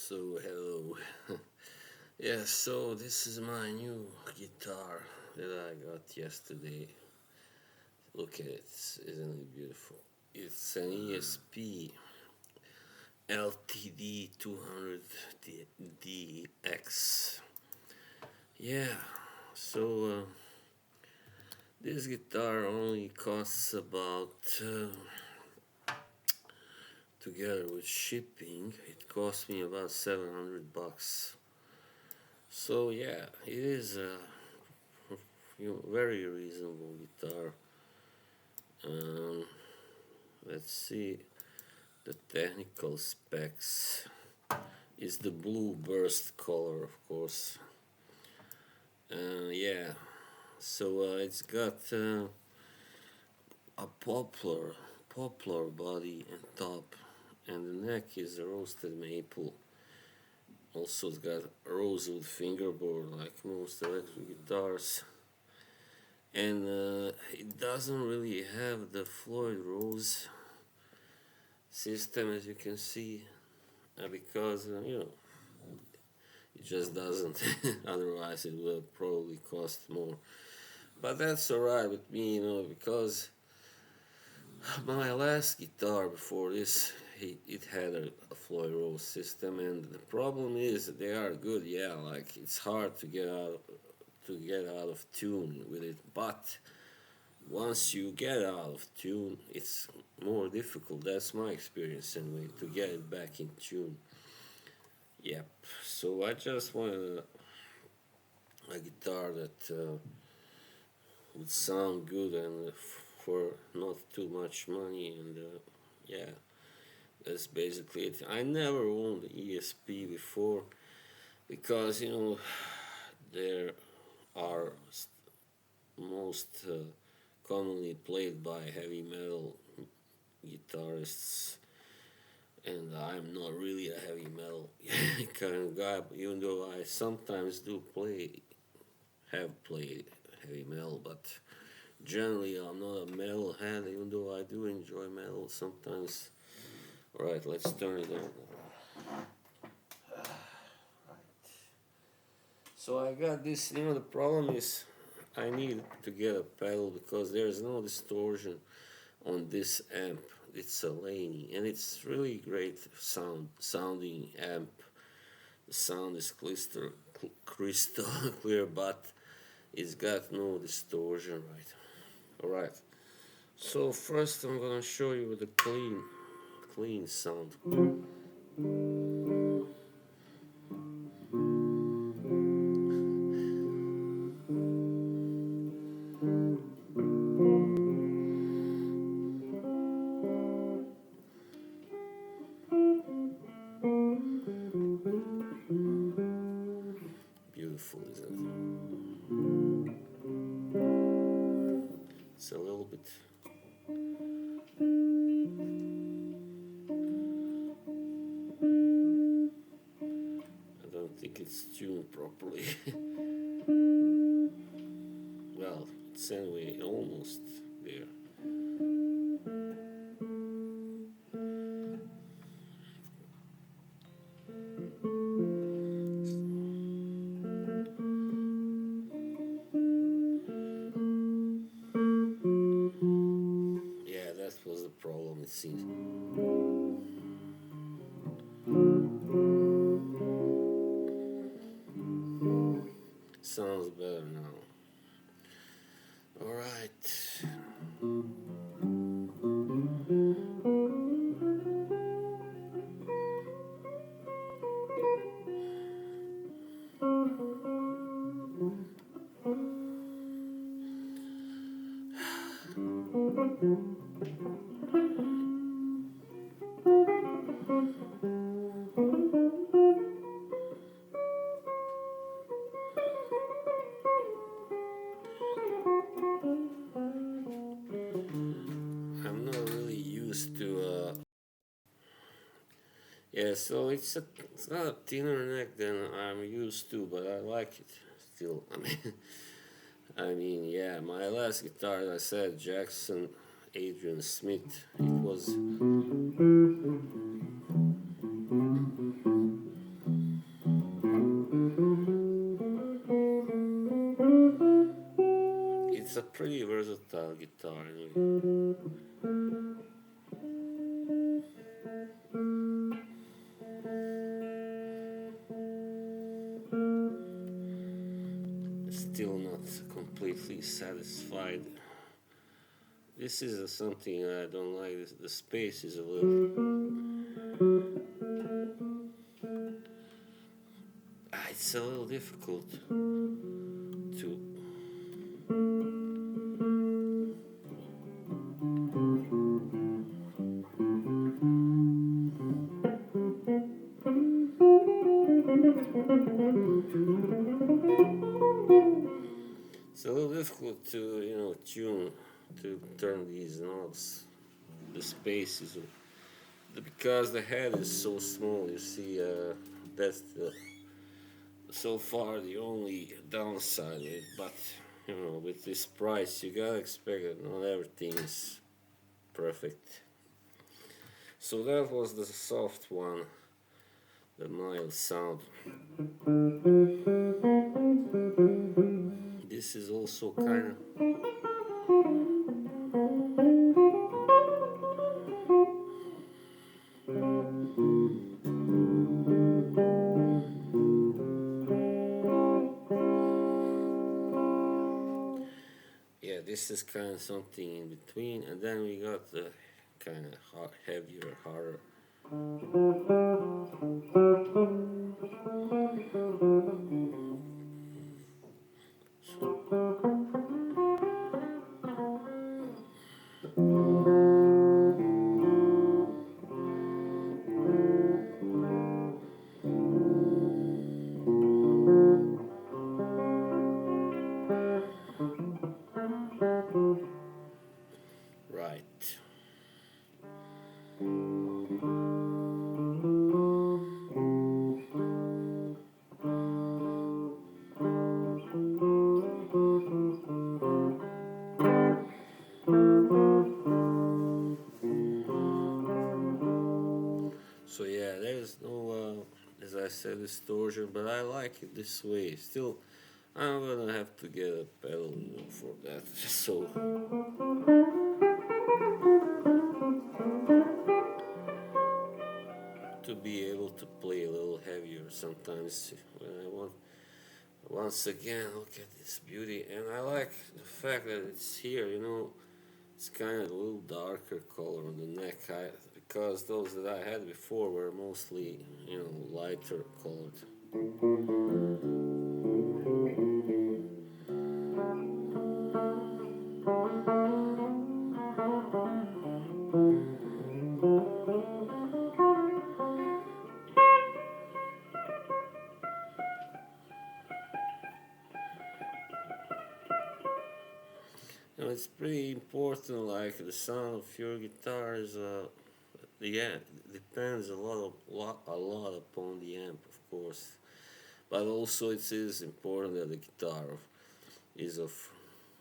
So hello. Yeah, so this is my new guitar that I got yesterday. Look at it, isn't it beautiful? It's an ESP LTD 200DX. Yeah, so this guitar only costs about, together with shipping, it cost me about $700. So yeah, it is a very reasonable guitar. Um, let's see the technical specs. Is the blue burst color, of course. Yeah, so it's got a poplar body and top, and the neck is a roasted maple. Also, it's got a rosewood fingerboard like most electric guitars. And it doesn't really have the Floyd Rose system, as you can see, because it just doesn't. Otherwise, it will probably cost more. But that's alright with me, because my last guitar before this, it had a Floyd Rose system, and the problem is that they are good. Yeah, like it's hard to get out of tune with it, but once you get out of tune, it's more difficult. That's my experience anyway, to get it back in tune. Yep. So I just wanted a guitar that would sound good and for not too much money. And yeah, that's basically it. I never owned the ESP before because there are most commonly played by heavy metal guitarists, and I'm not really a heavy metal kind of guy, even though I sometimes have played heavy metal, but generally I'm not a metal head, even though I do enjoy metal sometimes. Alright, let's turn it on. So I got this, the problem is I need to get a pedal because there's no distortion on this amp. It's a Laney, and it's really great sounding amp. The sound is crystal clear, but it's got no distortion, right? Alright, so first I'm gonna show you the clean sound. Beautiful, isn't it? It's a little bit. I don't think it's tuned properly. Well, it's anyway almost there. Yeah, that was the problem, it seems. Sounds better now. Alright. I'm not really used to yeah, so it's got a thinner neck than I'm used to, but I like it still. Yeah, my last guitar, as I said, Jackson Adrian Smith. It was pretty versatile guitar anyway. Still not completely satisfied. This is something I don't like. The space is a little. It's a little difficult to. It's a little difficult to tune, to turn these knobs. The space is because the head is so small. You see, that's so far the only downside. But with this price, you gotta expect that not everything is perfect. So that was the soft one, the mild sound. This is also kind of. Yeah, this is kind of something in between, and then we got the kind of heavier, harder. Right. So yeah, there's no, as I said, distortion, but I like it this way. Still, I'm gonna have to get a pedal for that. So to be able to play a little heavier sometimes when I want. Once again, look at this beauty, and I like the fact that it's here. It's kind of a little darker color on the neck, because those that I had before were mostly, lighter colored. It's pretty important, like the sound of your guitar is, yeah, depends a lot upon the amp, of course. But also it is important that the guitar is of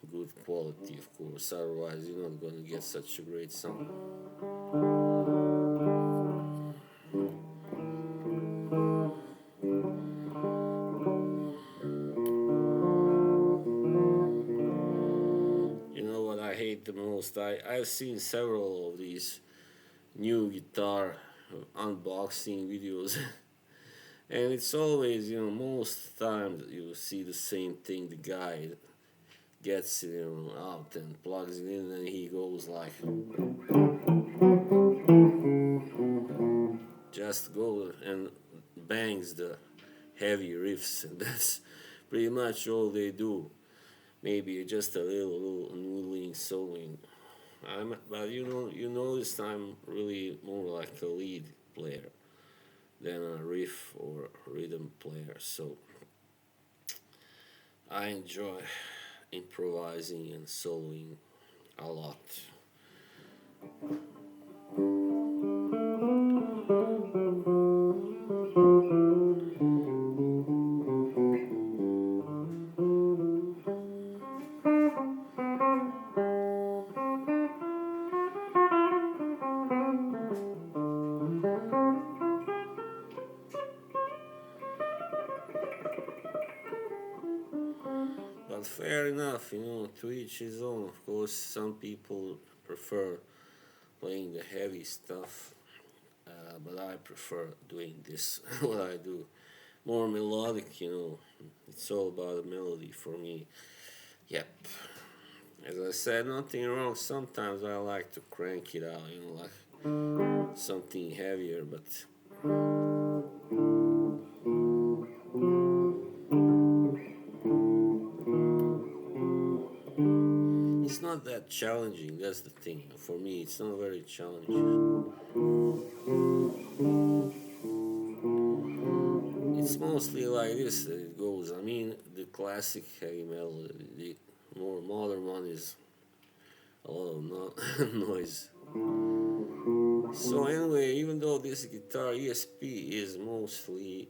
good quality, of course. Otherwise, you're not going to get such a great sound. You know what I hate the most? I've seen several of these new guitar unboxing videos. And it's always, most times you see the same thing. The guy gets it, out and plugs it in, and he goes like, just go and bangs the heavy riffs, and that's pretty much all they do. Maybe just a little noodling sewing. But you notice I'm really more like a lead player than a riff or rhythm player. So I enjoy improvising and soloing a lot. But but fair enough, to each his own. Of course, some people prefer playing the heavy stuff, but I prefer doing this, what I do. More melodic. It's all about the melody for me. Yep. As I said, nothing wrong. Sometimes I like to crank it out, like something heavier, but it's not that challenging. That's the thing. For me, it's not very challenging. It's mostly like this that it goes. I mean, the classic heavy metal, the more modern one is a lot of noise. So anyway, even though this guitar ESP is mostly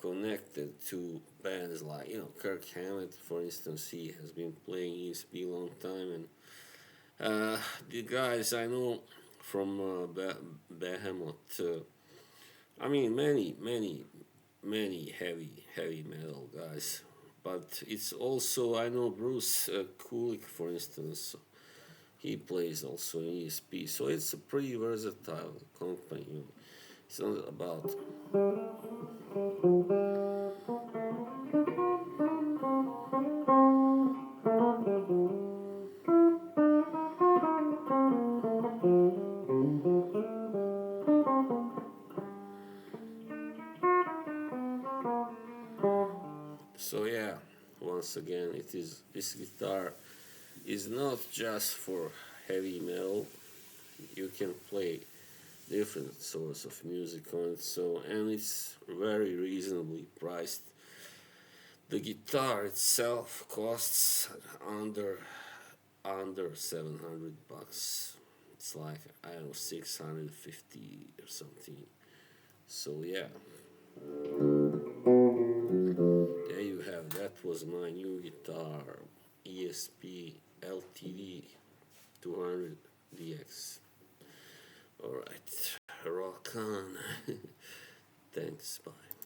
connected to bands like Kirk Hammett, for instance, he has been playing ESP a long time, and the guys I know from Behemoth. I mean, many heavy metal guys, but it's also I know Bruce Kulick, for instance. He plays also in ESP, so it's a pretty versatile company. It's not about. So yeah, once again, it is this guitar is not just for heavy metal. You can play different sorts of music on it. So and it's very reasonably priced. The guitar itself costs under $700. It's like I don't know 650 or something. So yeah, there you have. That was my new guitar, ESP LTD 200 DX. All right, rock on. Thanks. Bye.